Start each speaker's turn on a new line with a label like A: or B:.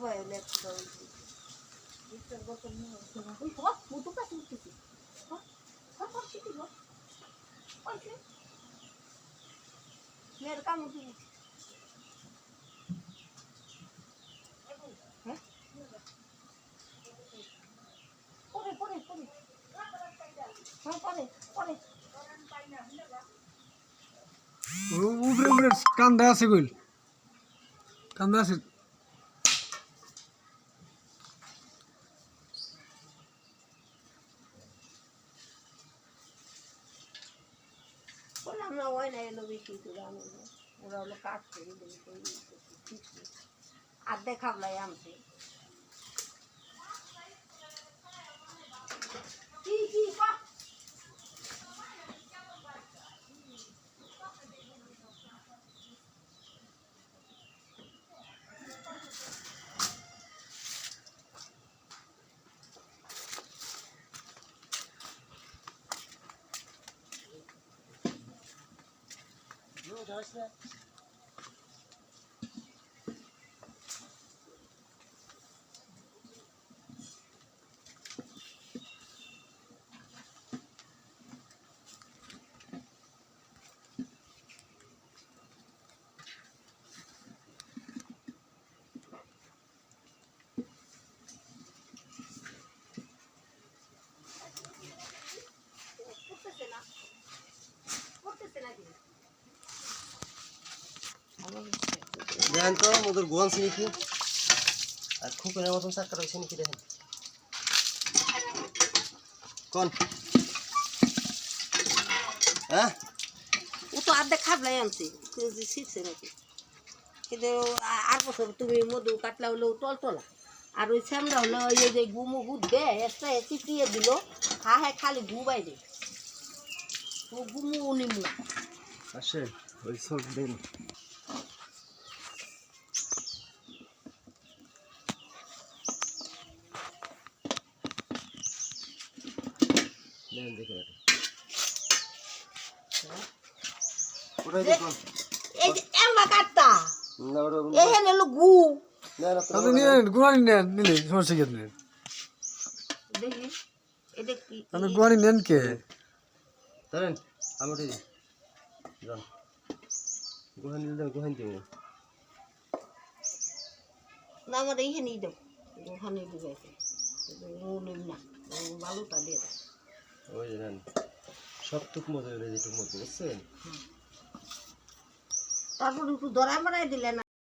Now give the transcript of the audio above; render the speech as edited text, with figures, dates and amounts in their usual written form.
A: সবাই লেখা ইচ্ছার গত ওই সব মতো কাছে উঠতেছি মেয়ের কাম উঠেছি হ্যাঁ পরে পরে পরে হ্যাঁ পরে পরে
B: উপরে উপরে কান্দা আছে কইল কান্দা আছে
A: বললাম না ওই না এলো বেশি তোরা ওরা হলো কাটছে আর দেখাবলাই আনছে কি কি
C: দেখেন তো ওদের গোয়ান চিনি কি আর খুকুরের মতন চাক্কা রয়েছে নাকি দেখেন কোন হ্যাঁ
A: ও তো আর্ধেক খাবলাই আনছে শিখছে নাকি কিন্তু আর বছর তুমি মধু কাটলা হলো টলটলা আর ওই শ্যামরা হলো ওই যে গুমু গুদ দে একটা চিপিয়ে দিল হ্যাঁ খালি গু বাইরে ও গুমু নিমু
C: আসে ওই সব দেন দেন দেখে ওটাই দেখুন
A: এই যে এমা কাটতা
C: না ওটা
A: এহেন হলো গু
C: না না
B: আপনি নিয়ে গুয়ানি নেন নিলে সমস্যা কি নেন
A: দেখি এটা কি
B: আপনি গুয়ানি নেন কে
C: ধরেন আমি ওটাই যান গোহান দিলে গোহান দিব
A: না আমার এইখানেই দাও ওখানে দিবাইতে ও নিম না বালুটা দিয়ে দাও
C: ওই দেন সবটুক মতো যেটুক মতো বুঝছেন
A: তারপর একটু দরাই মারাই দিলে না